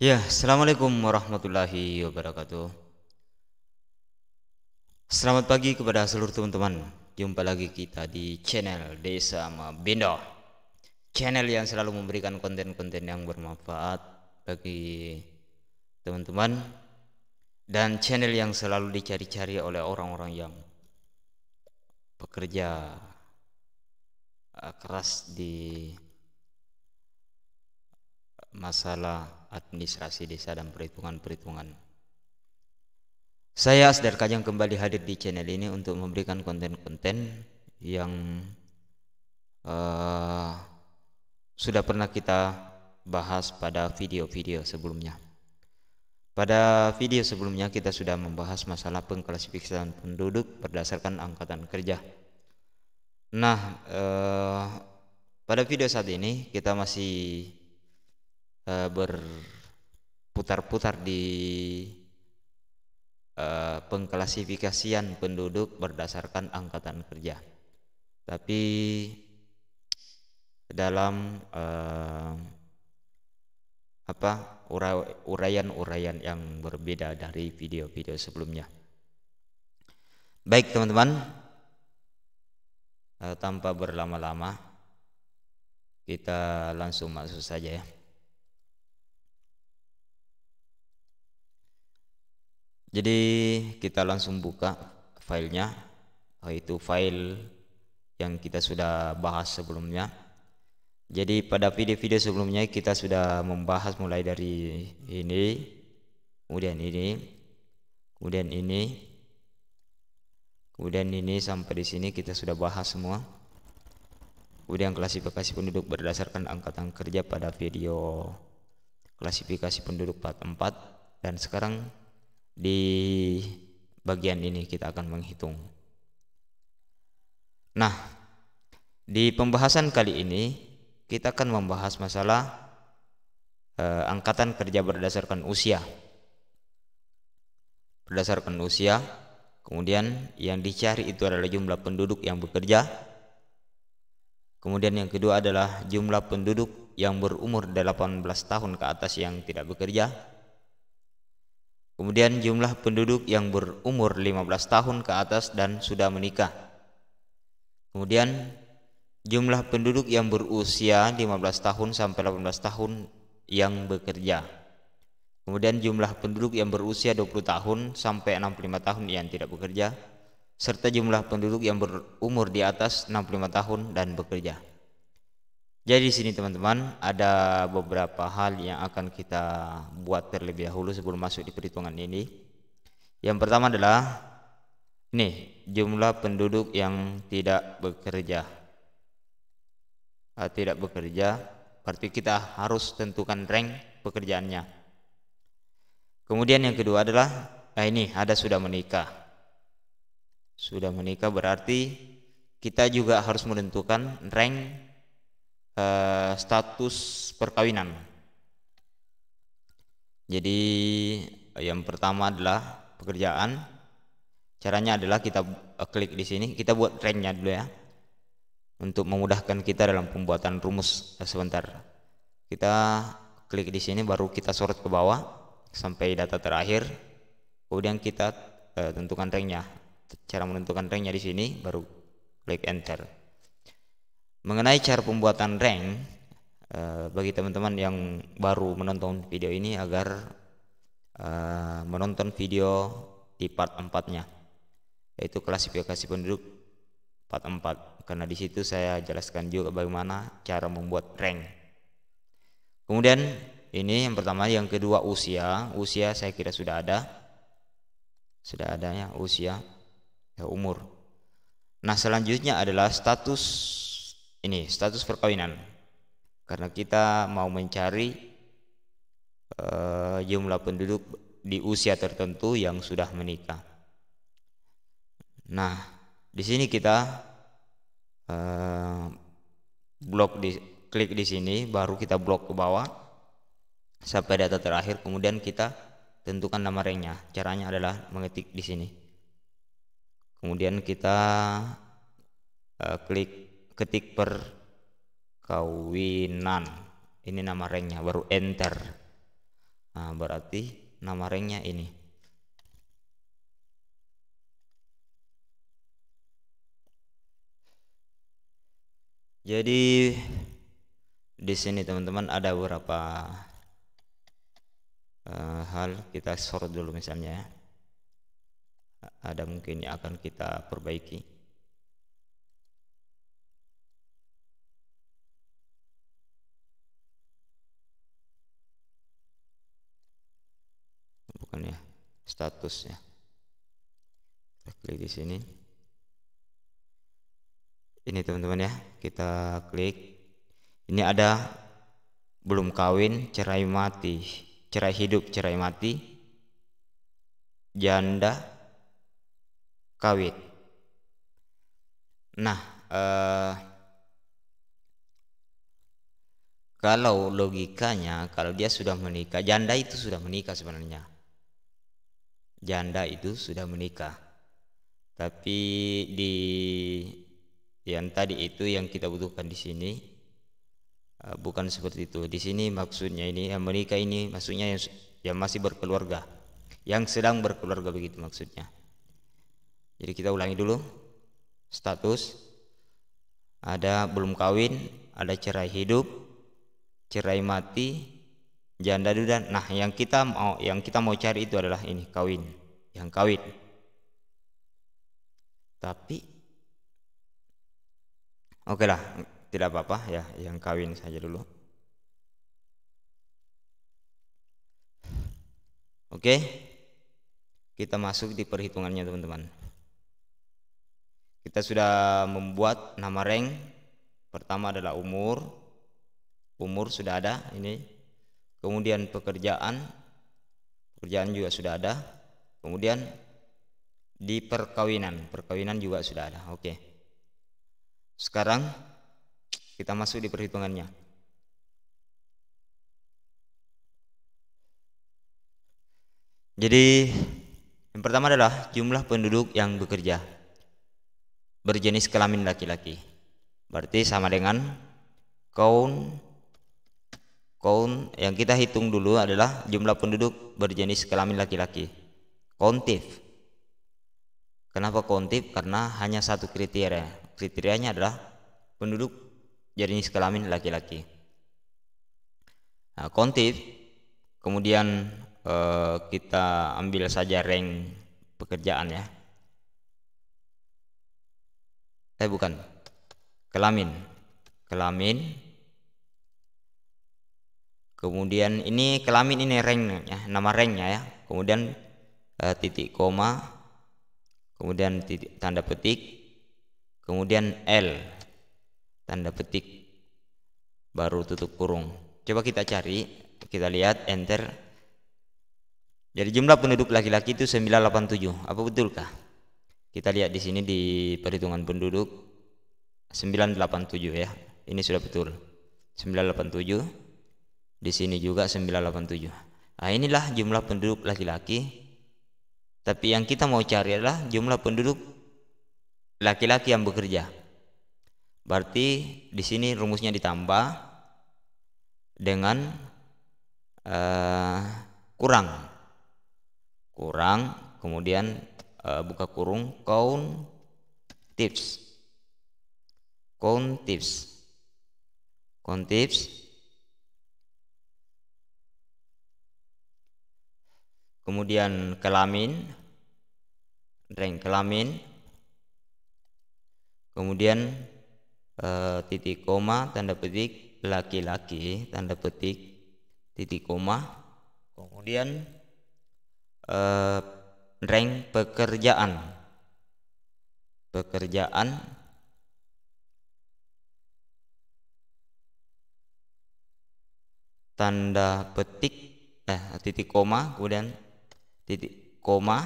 Ya, assalamualaikum warahmatullahi wabarakatuh. Selamat pagi kepada seluruh teman-teman. Jumpa lagi kita di channel Desa Mabendo. Channel yang selalu memberikan konten-konten yang bermanfaat bagi teman-teman dan channel yang selalu dicari-cari oleh orang-orang yang bekerja keras di masalah administrasi desa dan perhitungan-perhitungan. Saya Asdar Kajang kembali hadir di channel ini untuk memberikan konten-konten yang uh, sudah pernah kita bahas pada video-video sebelumnya. Pada video sebelumnya kita sudah membahas masalah pengklasifikasian penduduk berdasarkan angkatan kerja. Nah, pada video saat ini kita masih berputar-putar di pengklasifikasian penduduk berdasarkan angkatan kerja. Tapi dalam uraian-uraian yang berbeda dari video-video sebelumnya. Baik teman-teman, tanpa berlama-lama kita langsung masuk saja ya. Jadi kita langsung buka filenya, yaitu file yang kita sudah bahas sebelumnya. Jadi pada video-video sebelumnya kita sudah membahas mulai dari ini, kemudian ini, kemudian ini, kemudian ini sampai di sini kita sudah bahas semua. Kemudian klasifikasi penduduk berdasarkan angkatan kerja pada video klasifikasi penduduk part 4, dan sekarang di bagian ini kita akan menghitung. Nah, di pembahasan kali ini kita akan membahas masalah angkatan kerja berdasarkan usia. Berdasarkan usia, kemudian yang dicari itu adalah jumlah penduduk yang bekerja. Kemudian yang kedua adalah jumlah penduduk yang berumur 18 tahun ke atas yang tidak bekerja. Kemudian jumlah penduduk yang berumur 15 tahun ke atas dan sudah menikah. Kemudian jumlah penduduk yang berusia 15 tahun sampai 18 tahun yang bekerja. Kemudian jumlah penduduk yang berusia 20 tahun sampai 65 tahun yang tidak bekerja, serta jumlah penduduk yang berumur di atas 65 tahun dan bekerja. Jadi di sini teman-teman ada beberapa hal yang akan kita buat terlebih dahulu sebelum masuk di perhitungan ini. Yang pertama adalah ini jumlah penduduk yang tidak bekerja. Tidak bekerja berarti kita harus tentukan rank pekerjaannya. Kemudian yang kedua adalah ini ada sudah menikah. Sudah menikah berarti kita juga harus menentukan rank status perkawinan. Jadi yang pertama adalah pekerjaan. Caranya adalah kita klik di sini, kita buat ranknya dulu ya, untuk memudahkan kita dalam pembuatan rumus. Sebentar, kita klik di sini, baru kita sorot ke bawah sampai data terakhir. Kemudian kita tentukan ranknya. Cara menentukan ranknya di sini, baru klik enter. Mengenai cara pembuatan rank, bagi teman-teman yang baru menonton video ini agar menonton video di part 4-nya, yaitu klasifikasi penduduk part 4, karena di situ saya jelaskan juga bagaimana cara membuat rank. Kemudian ini yang pertama, yang kedua usia. Usia saya kira sudah adanya usia ya, umur. Nah, selanjutnya adalah status. Ini status perkawinan, karena kita mau mencari jumlah penduduk di usia tertentu yang sudah menikah. Nah, di sini kita klik di sini, baru kita blok ke bawah sampai data terakhir. Kemudian kita tentukan nama ranknya. Caranya adalah mengetik di sini. Kemudian kita ketik perkawinan, ini nama ranknya, baru enter. Nah, berarti nama ranknya ini. Jadi di sini teman-teman ada beberapa hal, kita sorot dulu misalnya ya. Ada mungkin yang akan kita perbaiki. Bukan ya, status ya. Kita klik di sini. Ini teman-teman ya, kita klik. Ini ada belum kawin, cerai mati, cerai hidup, cerai mati, janda, kawin. Nah, kalau logikanya, kalau dia sudah menikah, janda itu sudah menikah sebenarnya. Janda itu sudah menikah. Tapi di yang tadi itu yang kita butuhkan di sini bukan seperti itu. Di sini maksudnya ini yang menikah ini maksudnya yang masih berkeluarga, yang sedang berkeluarga, begitu maksudnya. Jadi kita ulangi dulu. Status ada belum kawin, ada cerai hidup, cerai mati, janda duda. Nah, yang kita mau cari itu adalah ini, kawin, yang kawin. Tapi oke lah, tidak apa-apa ya, yang kawin saja dulu. Oke, kita masuk di perhitungannya teman-teman. Kita sudah membuat nama rank. Pertama adalah umur sudah ada ini. Kemudian pekerjaan juga sudah ada. Kemudian di perkawinan juga sudah ada. Oke, sekarang kita masuk di perhitungannya. Jadi yang pertama adalah jumlah penduduk yang bekerja berjenis kelamin laki-laki. Berarti sama dengan count yang kita hitung dulu adalah jumlah penduduk berjenis kelamin laki-laki. Countif. Kenapa countif? Karena hanya satu kriteria. Kriterianya adalah penduduk jenis kelamin laki-laki. Nah, countif. Kemudian kita ambil saja rank pekerjaan ya. Bukan. Kelamin. Kemudian ini kelamin, ini ranknya, nama ranknya ya. Kemudian titik koma, kemudian titik tanda petik, kemudian L tanda petik, baru tutup kurung. Coba kita cari, kita lihat, enter. Jadi jumlah penduduk laki-laki itu 987. Apa betulkah? Kita lihat di sini di perhitungan penduduk 987 ya. Ini sudah betul. 987. Di sini juga 987. Nah, inilah jumlah penduduk laki-laki. Tapi yang kita mau cari adalah jumlah penduduk laki-laki yang bekerja. Berarti di sini rumusnya ditambah dengan kurang, kemudian buka kurung, count tips. Kemudian kelamin, rank kelamin, kemudian titik koma, tanda petik, laki-laki, tanda petik, titik koma, kemudian rank pekerjaan, tanda petik, titik koma, kemudian titik koma,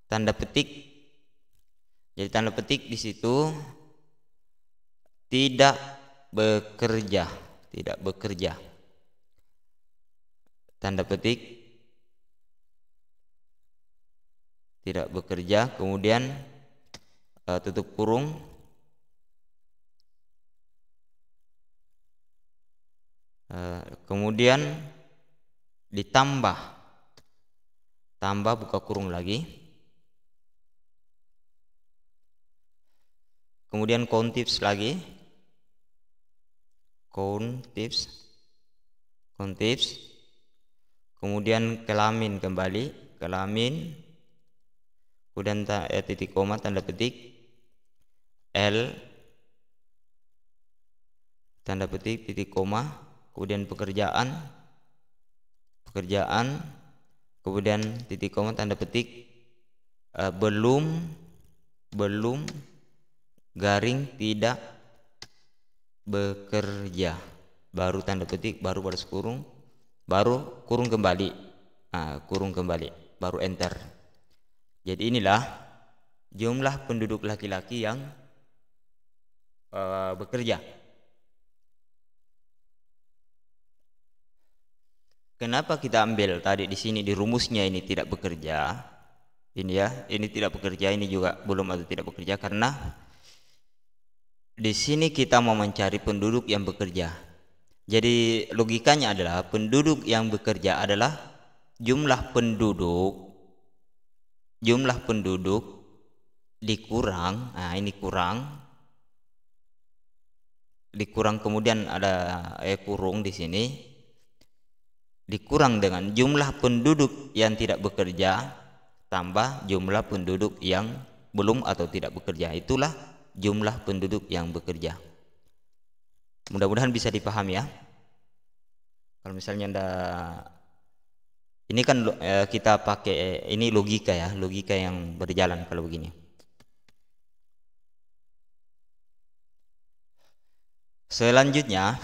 tanda petik. Jadi tanda petik di situ tidak bekerja. Tanda petik tidak bekerja, kemudian tutup kurung, kemudian ditambah, tambah buka kurung lagi, kemudian count tips lagi, count tips, kemudian kelamin kembali, kelamin, kemudian titik koma tanda petik, L tanda petik titik koma, kemudian pekerjaan, kemudian titik koma tanda petik, belum garing tidak bekerja, baru tanda petik, baru baris kurung, baru kurung kembali, baru enter. Jadi inilah jumlah penduduk laki-laki yang bekerja. Kenapa kita ambil tadi di sini di rumusnya ini tidak bekerja? Ini ya, ini tidak bekerja, ini juga belum atau tidak bekerja, karena di sini kita mau mencari penduduk yang bekerja. Jadi logikanya adalah penduduk yang bekerja adalah jumlah penduduk dikurang, nah ini dikurang kemudian ada kurung di sini, dikurang dengan jumlah penduduk yang tidak bekerja tambah jumlah penduduk yang belum atau tidak bekerja. Itulah jumlah penduduk yang bekerja. Mudah-mudahan bisa dipahami ya. Kalau misalnya ini kan kita pakai ini logika ya, logika yang berjalan kalau begini. Selanjutnya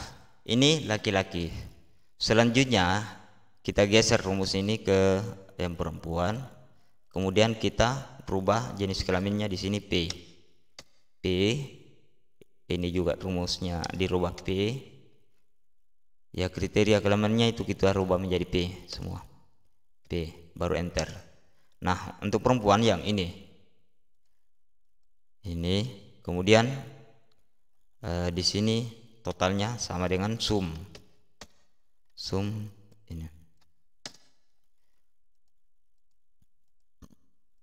ini laki-laki. Selanjutnya kita geser rumus ini ke yang perempuan. Kemudian kita rubah jenis kelaminnya di sini P. Ini juga rumusnya dirubah P. Ya kriteria kelaminnya itu kita rubah menjadi P semua. P baru enter. Nah, untuk perempuan yang ini kemudian di sini totalnya sama dengan sum ini.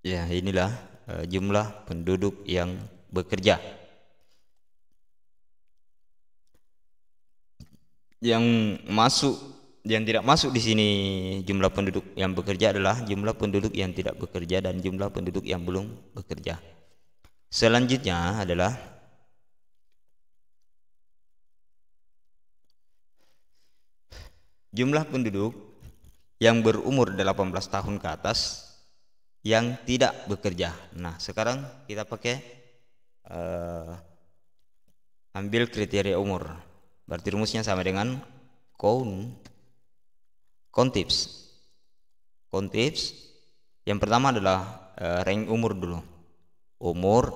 Ya, inilah jumlah penduduk yang bekerja. Yang tidak masuk di sini jumlah penduduk yang bekerja adalah jumlah penduduk yang tidak bekerja dan jumlah penduduk yang belum bekerja. Selanjutnya adalah jumlah penduduk yang berumur 18 tahun ke atas yang tidak bekerja. Nah, sekarang kita pakai ambil kriteria umur. Berarti rumusnya sama dengan count tips. Yang pertama adalah rank umur dulu. Umur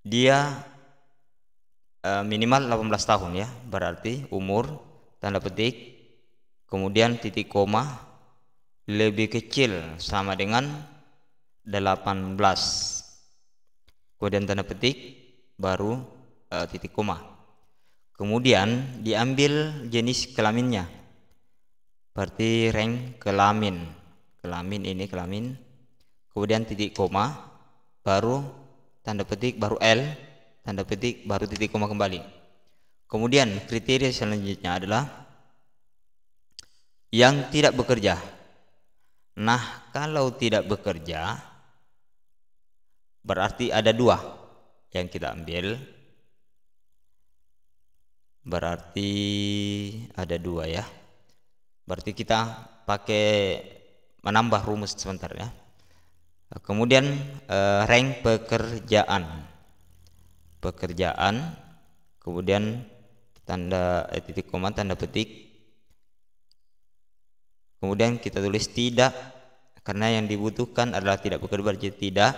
dia minimal 18 tahun ya. Berarti umur tanda petik kemudian titik koma lebih kecil sama dengan 18. Kemudian tanda petik baru titik koma. Kemudian diambil jenis kelaminnya. Berarti rank kelamin. Ini kelamin. Kemudian titik koma baru tanda petik baru L tanda petik baru titik koma kembali. Kemudian kriteria selanjutnya adalah yang tidak bekerja. Nah, kalau tidak bekerja berarti ada dua yang kita ambil. Berarti ada dua ya. Berarti kita pakai menambah rumus sebentar ya. Kemudian rank pekerjaan, kemudian tanda titik koma tanda petik, kemudian kita tulis tidak, karena yang dibutuhkan adalah tidak bekerja, berarti tidak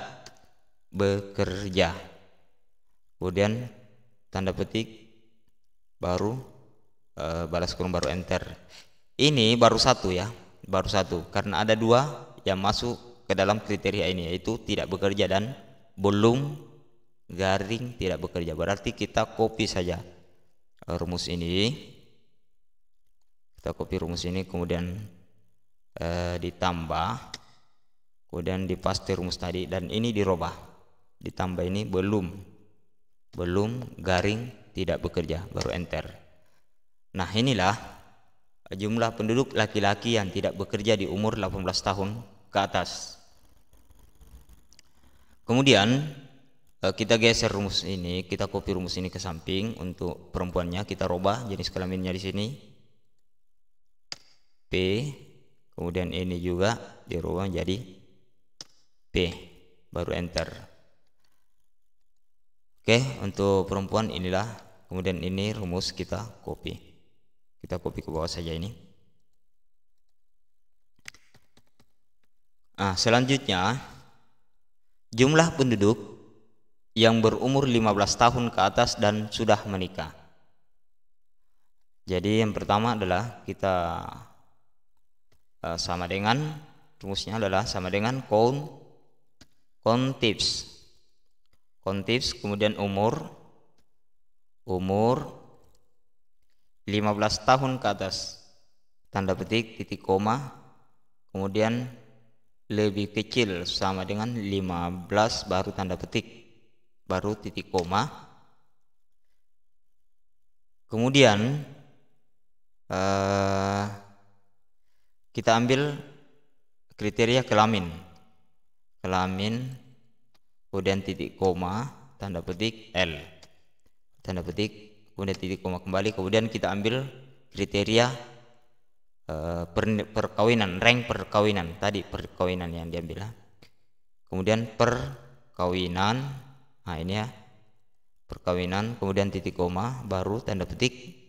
bekerja. Kemudian tanda petik baru balas kurung baru enter. Ini baru satu ya, baru satu karena ada dua yang masuk ke dalam kriteria ini, yaitu tidak bekerja dan belum garing tidak bekerja. Berarti kita copy saja rumus ini, Kita copy rumus ini, kemudian ditambah, kemudian dipaste rumus tadi, dan ini dirubah, ditambah ini belum garing tidak bekerja, baru enter. Nah, inilah jumlah penduduk laki-laki yang tidak bekerja di umur 18 tahun ke atas. Kemudian kita geser rumus ini, kita copy rumus ini ke samping. Untuk perempuannya kita rubah jenis kelaminnya di sini P, kemudian ini juga dirubah jadi P, baru enter. Oke, untuk perempuan inilah, kemudian ini rumus kita copy ke bawah saja ini. Nah, selanjutnya jumlah penduduk yang berumur 15 tahun ke atas dan sudah menikah. Jadi yang pertama adalah kita sama dengan, rumusnya adalah sama dengan countifs, kemudian umur 15 tahun ke atas, tanda petik, titik koma, kemudian lebih kecil sama dengan 15, baru tanda petik, baru titik koma. Kemudian kita ambil kriteria kelamin, kemudian titik koma, tanda petik L, tanda petik, kemudian titik koma kembali. Kemudian kita ambil kriteria perkawinan, rank perkawinan, tadi perkawinan yang diambil. Kemudian perkawinan, nah ini ya, perkawinan, kemudian titik koma, baru tanda petik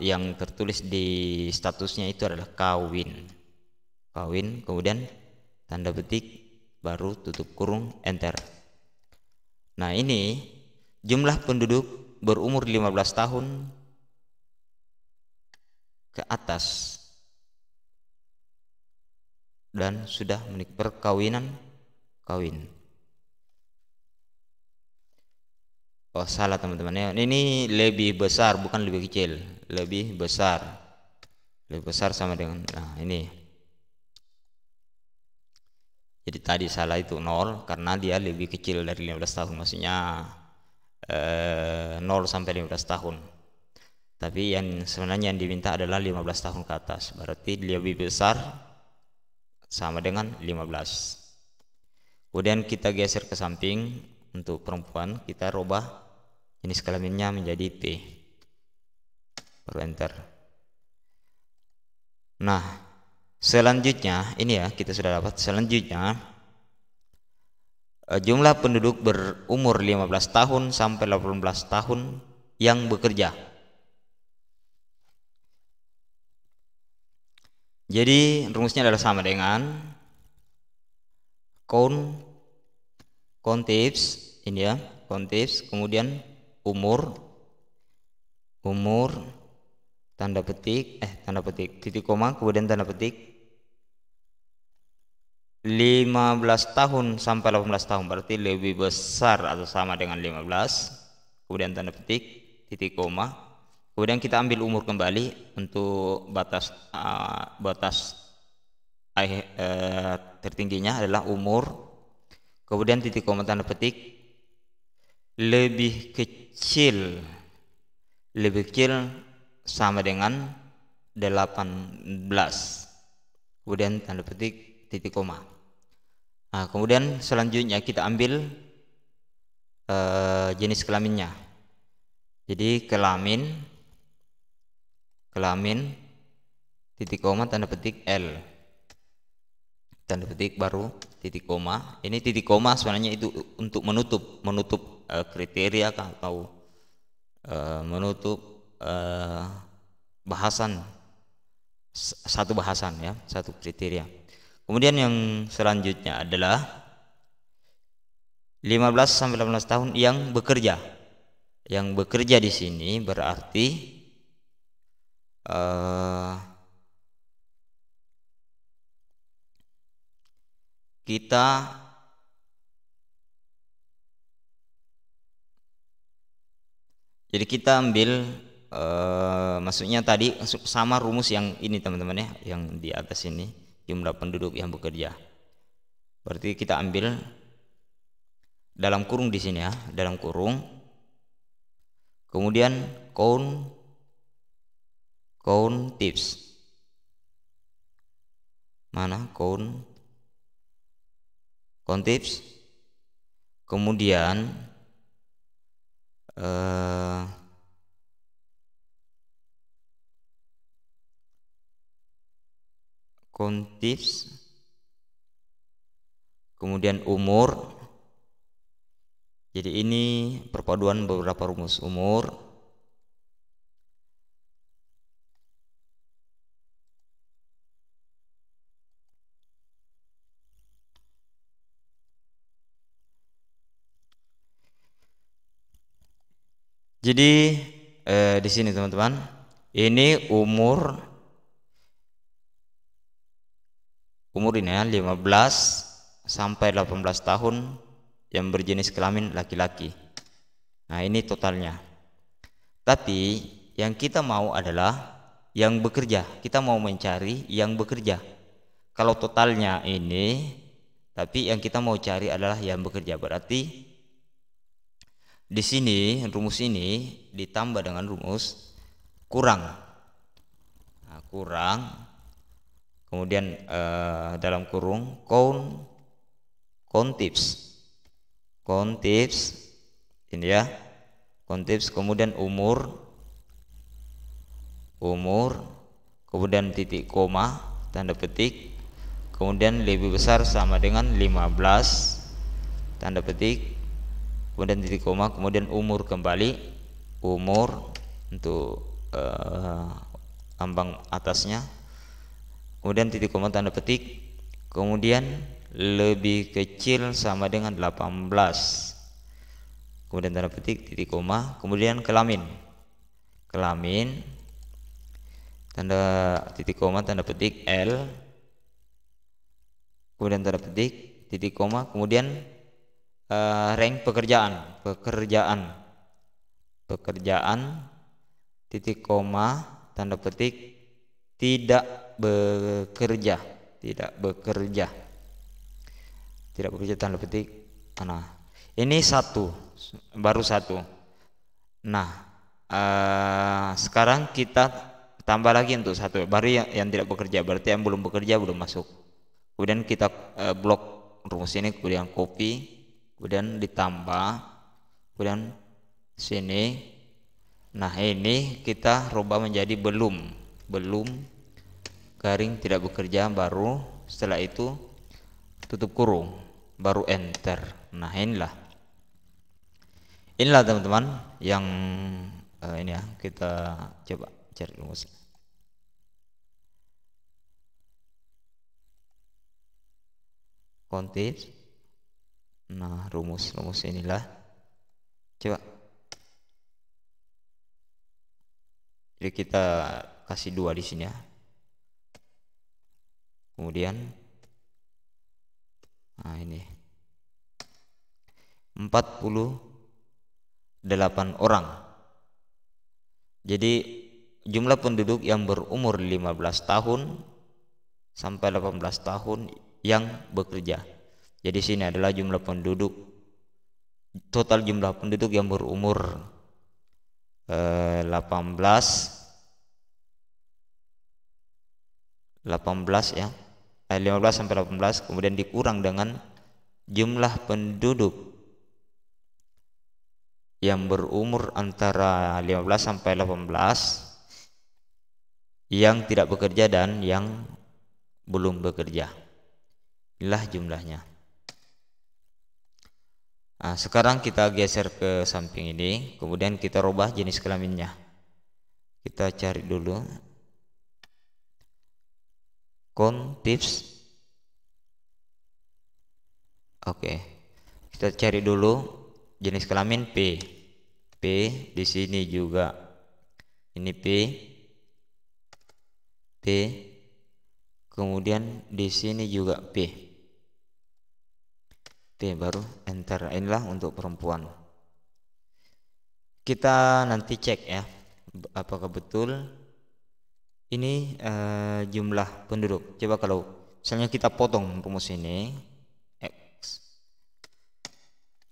yang tertulis di statusnya itu adalah kawin, kemudian tanda petik, baru tutup kurung, enter. Nah, ini jumlah penduduk berumur 15 tahun ke atas dan sudah menikah, kawin. Oh, salah teman-teman ya. Ini lebih besar, bukan lebih kecil. Lebih besar sama dengan, nah ini. Jadi tadi salah, itu 0 karena dia lebih kecil dari 15 tahun, maksudnya 0 sampai 15 tahun. Tapi yang sebenarnya yang diminta adalah 15 tahun ke atas, berarti lebih besar sama dengan 15. Kemudian kita geser ke samping. Untuk perempuan kita rubah jenis kelaminnya menjadi P, baru enter. Nah, selanjutnya ini ya, kita sudah dapat. Selanjutnya jumlah penduduk berumur 15 tahun sampai 18 tahun yang bekerja. Jadi rumusnya adalah sama dengan countifs, ini ya, countifs, kemudian umur tanda petik titik koma, kemudian tanda petik 15 tahun sampai 18 tahun, berarti lebih besar atau sama dengan 15, kemudian tanda petik, titik koma, kemudian kita ambil umur kembali untuk batas tertingginya adalah umur, kemudian titik koma, tanda petik, lebih kecil sama dengan 18, kemudian tanda petik, titik koma. Nah, kemudian selanjutnya kita ambil jenis kelaminnya. Jadi kelamin titik koma, tanda petik L, tanda petik, baru titik koma. Ini titik koma sebenarnya itu untuk menutup kriteria atau menutup satu bahasan ya, satu kriteria. Kemudian yang selanjutnya adalah 15 sampai 18 tahun yang bekerja. Yang bekerja di sini berarti kita Jadi kita ambil maksudnya tadi sama rumus yang ini teman-teman ya, yang di atas ini, jumlah penduduk yang bekerja. Berarti kita ambil dalam kurung di sini ya, dalam kurung. Kemudian count tips. Mana count tips. Kemudian count tips. Kemudian umur. Jadi ini perpaduan beberapa rumus. Umur, jadi di sini teman-teman, ini umur ini ya, 15 sampai 18 tahun yang berjenis kelamin laki-laki. Nah, ini totalnya. Tapi yang kita mau adalah yang bekerja. Kita mau mencari yang bekerja. Kalau totalnya ini, tapi yang kita mau cari adalah yang bekerja. Berarti di sini rumus ini ditambah dengan rumus kurang. Nah, kurang. Kemudian dalam kurung count tips ini ya, count tips. Kemudian umur, kemudian titik koma tanda petik, kemudian lebih besar sama dengan 15 tanda petik, kemudian titik koma, kemudian umur kembali, umur untuk lambang atasnya, kemudian titik koma tanda petik, kemudian lebih kecil sama dengan 18, kemudian tanda petik, titik koma, kemudian kelamin, tanda titik koma tanda petik L, kemudian tanda petik, titik koma, kemudian rank pekerjaan, titik koma tanda petik, tidak bekerja tanda petik. Nah, ini baru satu. Nah, sekarang kita tambah lagi untuk satu, baru yang tidak bekerja, berarti yang belum bekerja belum masuk. Kemudian kita blok rumus ini, kemudian copy, kemudian ditambah, kemudian sini. Nah, ini kita rubah menjadi belum garing tidak bekerja, baru setelah itu tutup kurung, baru enter. Nah, inilah teman-teman yang ini ya, kita coba cari rumus. Kontis. Nah, rumus inilah. Coba. Jadi kita kasih 2 di sini ya. Kemudian nah, ini 48 orang. Jadi jumlah penduduk yang berumur 15 tahun sampai 18 tahun yang bekerja. Jadi sini adalah jumlah penduduk, total jumlah penduduk yang berumur 18 ya, 15 sampai 18, kemudian dikurang dengan jumlah penduduk yang berumur antara 15 sampai 18 yang tidak bekerja dan yang belum bekerja. Inilah jumlahnya. Nah, sekarang kita geser ke samping ini, kemudian kita rubah jenis kelaminnya. Kita cari dulu count tips. Oke. Kita cari dulu jenis kelamin P. Di sini juga ini P. Kemudian di sini juga P, baru enter. Inilah untuk perempuan. kita nanti cek ya apakah betul ini jumlah penduduk. Coba kalau misalnya kita potong rumus ini X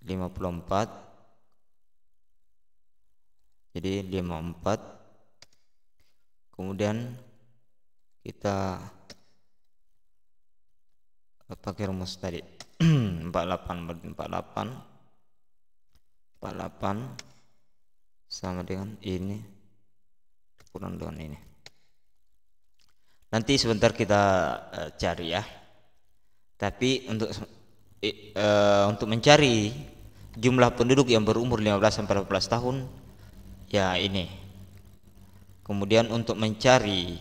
54, jadi 54, kemudian kita pakai rumus tadi 48 sama dengan ini kurang dengan ini. Nanti sebentar kita cari ya. Tapi untuk mencari jumlah penduduk yang berumur 15 sampai 18 tahun ya ini. Kemudian untuk mencari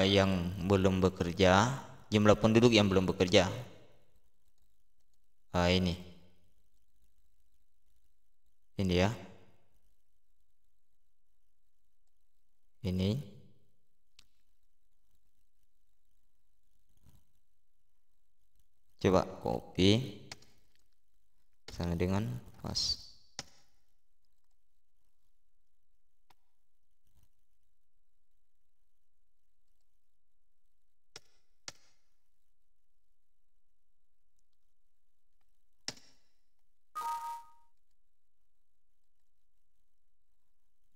yang belum bekerja, jumlah penduduk yang belum bekerja ini ya, ini coba copy sama dengan pas.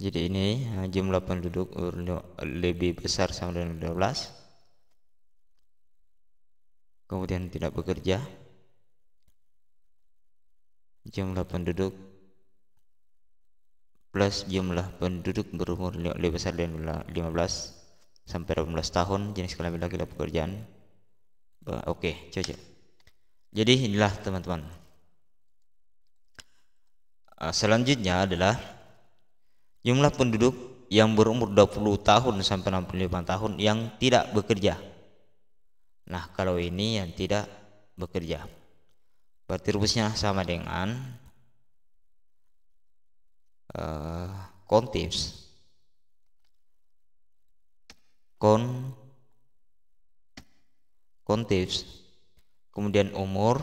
Jadi ini jumlah penduduk lebih besar sama dengan 12. Kemudian tidak bekerja. Jumlah penduduk plus jumlah penduduk berumur lebih besar dari 15 sampai 18 tahun, jenis kelamin laki-laki pekerjaan. Oke, cocok. Jadi inilah teman-teman. Selanjutnya adalah jumlah penduduk yang berumur 20 tahun sampai 65 tahun yang tidak bekerja. Nah, kalau ini yang tidak bekerja, berarti rumusnya sama dengan countifs kemudian umur,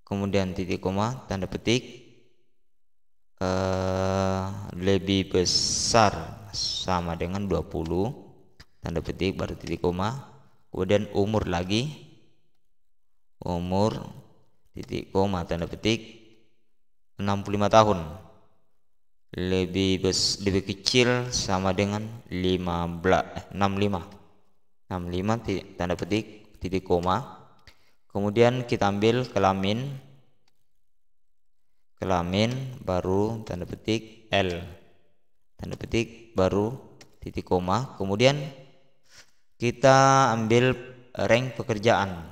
kemudian titik koma tanda petik lebih besar sama dengan 20 tanda petik baru titik koma, kemudian umur lagi, umur titik koma tanda petik 65 tahun lebih kecil sama dengan 65 tanda petik titik koma, kemudian kita ambil kelamin baru tanda petik L tanda petik baru titik koma, kemudian kita ambil rank pekerjaan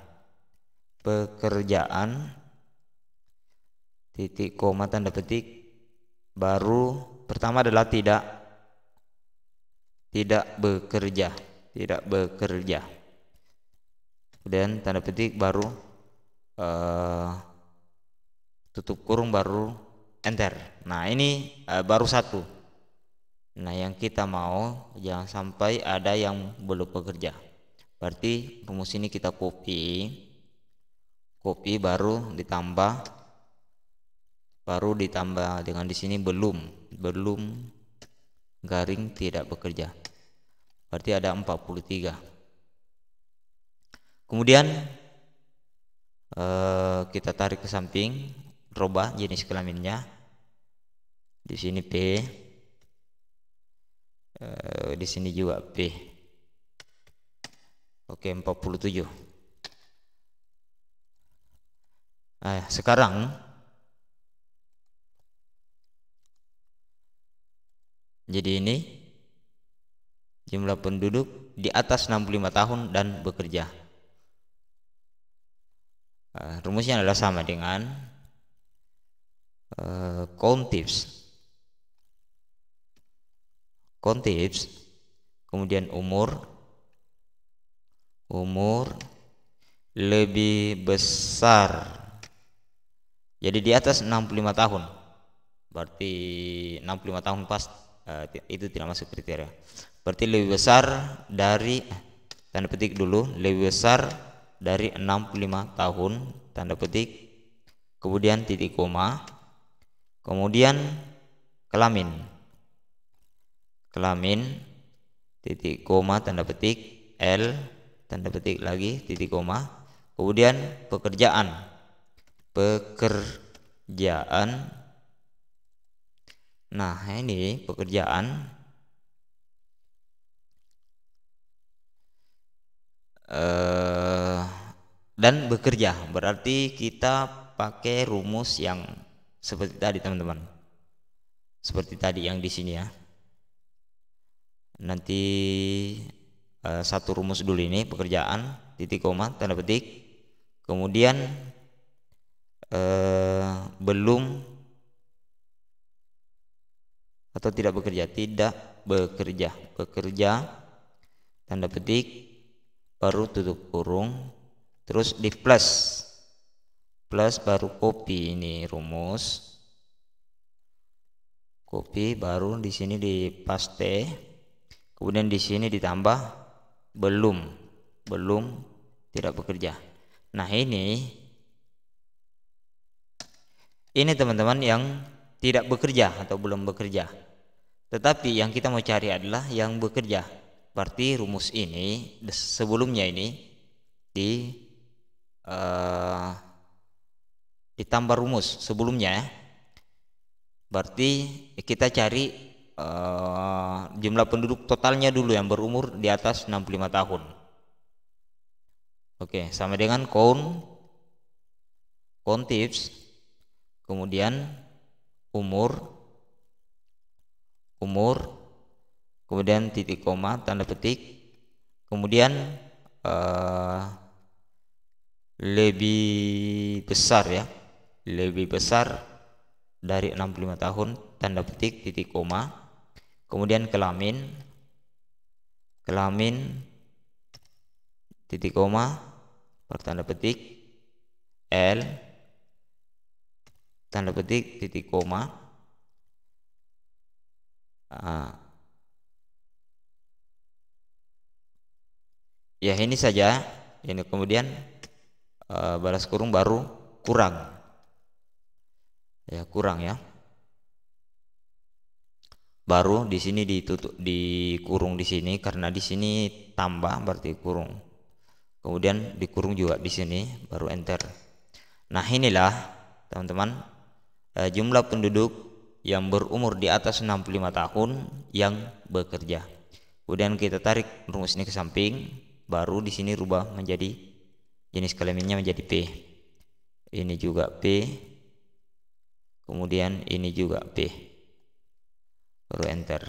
titik koma tanda petik baru pertama adalah tidak bekerja, kemudian tanda petik baru tutup kurung baru enter. Nah, ini baru satu. Nah, yang kita mau jangan sampai ada yang belum bekerja. Berarti rumus ini kita copy baru ditambah dengan di sini belum garing tidak bekerja. Berarti ada 43. Kemudian kita tarik ke samping, rubah jenis kelaminnya. Di sini P, di sini juga P. Oke, 47. Nah, sekarang jadi ini jumlah penduduk di atas 65 tahun dan bekerja. Rumusnya adalah sama dengan countifs kemudian umur lebih besar, jadi di atas 65 tahun, berarti 65 tahun pas itu tidak masuk kriteria, berarti lebih besar dari tanda petik dulu, lebih besar dari 65 tahun tanda petik, kemudian titik koma, Kemudian kelamin, titik koma tanda petik, L tanda petik lagi titik koma. Kemudian pekerjaan, nah ini pekerjaan, dan bekerja, berarti kita pakai rumus yang seperti tadi teman-teman, seperti tadi yang di sini ya. Nanti satu rumus dulu, ini pekerjaan titik koma tanda petik, kemudian belum atau tidak bekerja tanda petik, baru tutup kurung, terus di plus baru copy, ini rumus copy, baru di sini di paste, kemudian di sini ditambah belum tidak bekerja. Nah ini teman-teman yang tidak bekerja atau belum bekerja, tetapi yang kita mau cari adalah yang bekerja. Berarti rumus ini sebelumnya ini ditambah rumus sebelumnya ya. Berarti kita cari jumlah penduduk totalnya dulu yang berumur di atas 65 tahun. Oke, sama dengan tips, kemudian umur, kemudian titik koma tanda petik, kemudian lebih besar dari 65 tahun tanda petik titik koma, kemudian kelamin titik koma tanda petik, L tanda petik titik koma, ya ini saja ini, kemudian balas kurung baru kurang ya, baru di sini ditutup, dikurung di sini, karena di sini tambah berarti kurung, kemudian dikurung juga di sini, baru enter. Nah inilah teman-teman jumlah penduduk yang berumur di atas 65 tahun yang bekerja. Kemudian kita tarik rumus ini ke samping, baru di sini rubah menjadi jenis kelaminnya menjadi P, ini juga P, kemudian ini juga P, baru enter.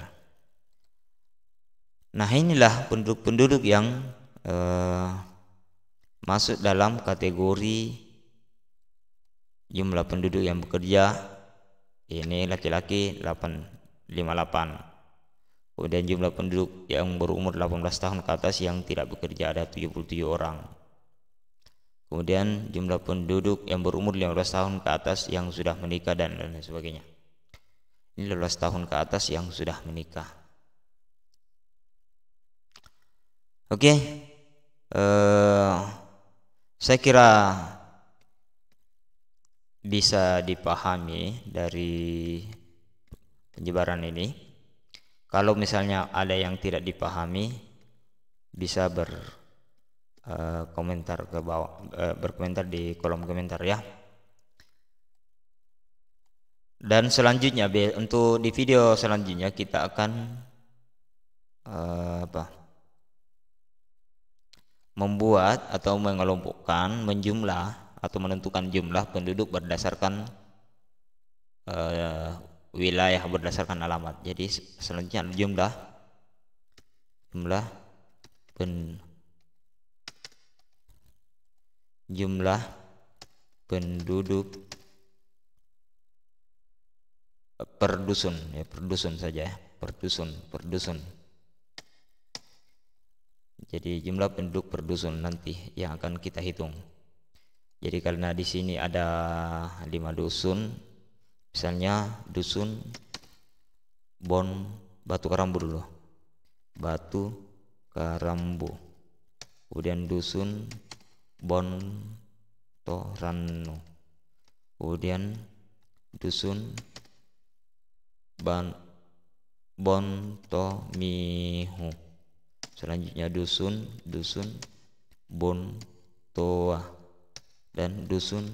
Nah inilah penduduk-penduduk yang masuk dalam kategori jumlah penduduk yang bekerja. Ini laki-laki 858. Kemudian jumlah penduduk yang berumur 18 tahun ke atas yang tidak bekerja ada 77 orang. Kemudian jumlah penduduk yang berumur 15 tahun ke atas yang sudah menikah dan lain sebagainya. Ini 15 tahun ke atas yang sudah menikah. Oke, saya kira bisa dipahami dari penyebaran ini. Kalau misalnya ada yang tidak dipahami, bisa berkomentar ke bawah, berkomentar di kolom komentar ya. Dan selanjutnya untuk di video selanjutnya kita akan membuat atau mengelompokkan, menjumlah atau menentukan jumlah penduduk berdasarkan wilayah, berdasarkan alamat. Jadi selanjutnya jumlah penduduk per dusun ya, per dusun saja ya, per dusun. Jadi jumlah penduduk per dusun nanti yang akan kita hitung. Jadi karena di sini ada 5 dusun, misalnya dusun Batu Karambu dulu, Batu Karambu, kemudian dusun Bontorano, kemudian dusun Bontomihu. Selanjutnya dusun Bontoa dan dusun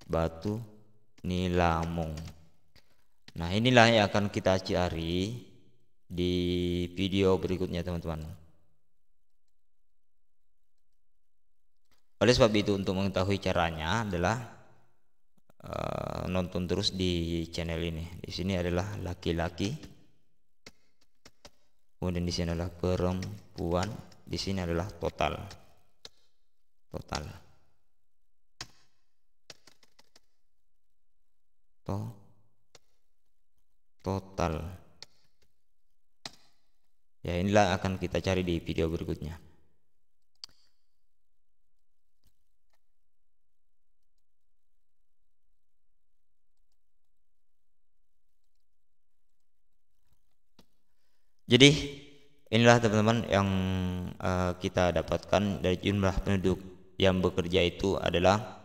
Batu Nilamong. Nah, inilah yang akan kita cari di video berikutnya, teman-teman. Oleh sebab itu, untuk mengetahui caranya adalah nonton terus di channel ini. Di sini adalah laki-laki, kemudian di sini adalah perempuan, di sini adalah total. Ya, inilah akan kita cari di video berikutnya. Jadi inilah teman-teman yang kita dapatkan dari jumlah penduduk yang bekerja itu adalah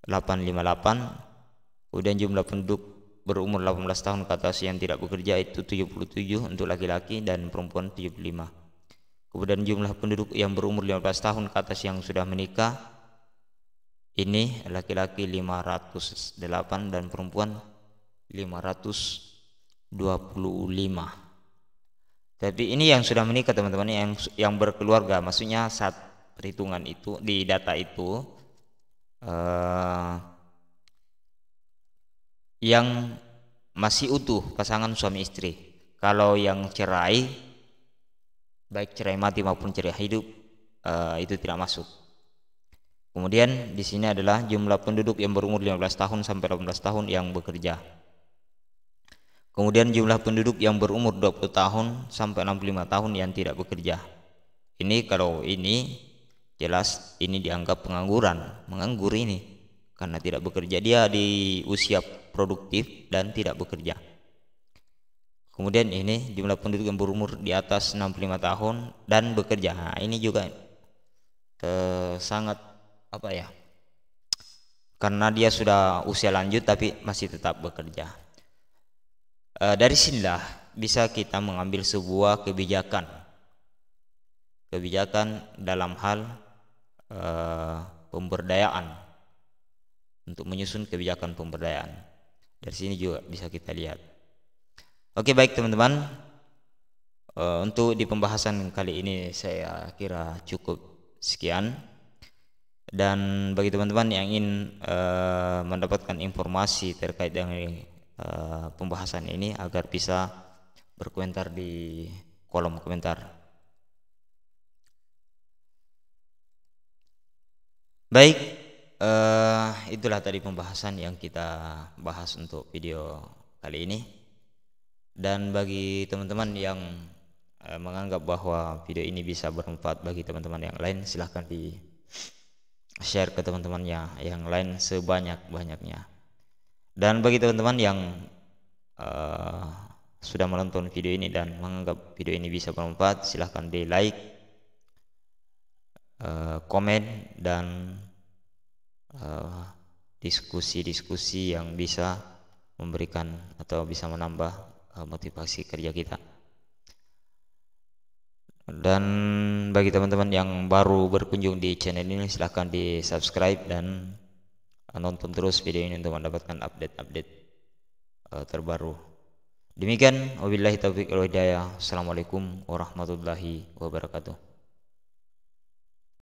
858. Kemudian jumlah penduduk berumur 18 tahun ke atas yang tidak bekerja itu 77 untuk laki-laki dan perempuan 75. Kemudian jumlah penduduk yang berumur 15 tahun ke atas yang sudah menikah ini laki-laki 508 dan perempuan 525. Tapi ini yang sudah menikah, teman-teman, yang berkeluarga. Maksudnya saat perhitungan itu di data itu yang masih utuh pasangan suami istri. Kalau yang cerai, baik cerai mati maupun cerai hidup, itu tidak masuk. Kemudian di sini adalah jumlah penduduk yang berumur 15 tahun sampai 18 tahun yang bekerja. Kemudian jumlah penduduk yang berumur 20 tahun sampai 65 tahun yang tidak bekerja. Ini kalau ini jelas ini dianggap menganggur ini karena tidak bekerja, dia di usia produktif dan tidak bekerja. Kemudian ini jumlah penduduk yang berumur di atas 65 tahun dan bekerja. Nah, ini juga sangat karena dia sudah usia lanjut tapi masih tetap bekerja. Dari sinilah bisa kita mengambil sebuah kebijakan dalam hal pemberdayaan, untuk menyusun kebijakan pemberdayaan. Dari sini juga bisa kita lihat. Oke, baik teman-teman, untuk di pembahasan kali ini saya kira cukup sekian. Dan bagi teman-teman yang ingin mendapatkan informasi terkait dengan pembahasan ini agar bisa berkomentar di kolom komentar. Baik, itulah tadi pembahasan yang kita bahas untuk video kali ini. Dan bagi teman-teman yang menganggap bahwa video ini bisa bermanfaat bagi teman-teman yang lain, silahkan di share ke teman-temannya yang lain sebanyak-banyaknya. Dan bagi teman-teman yang sudah menonton video ini dan menganggap video ini bisa bermanfaat, silahkan di like, komen, dan diskusi-diskusi yang bisa memberikan atau bisa menambah motivasi kerja kita. Dan bagi teman-teman yang baru berkunjung di channel ini, silahkan di subscribe dan nonton terus video ini untuk mendapatkan update-update terbaru. Demikian, wabillahi taufiq wal hidayah. Assalamualaikum warahmatullahi wabarakatuh.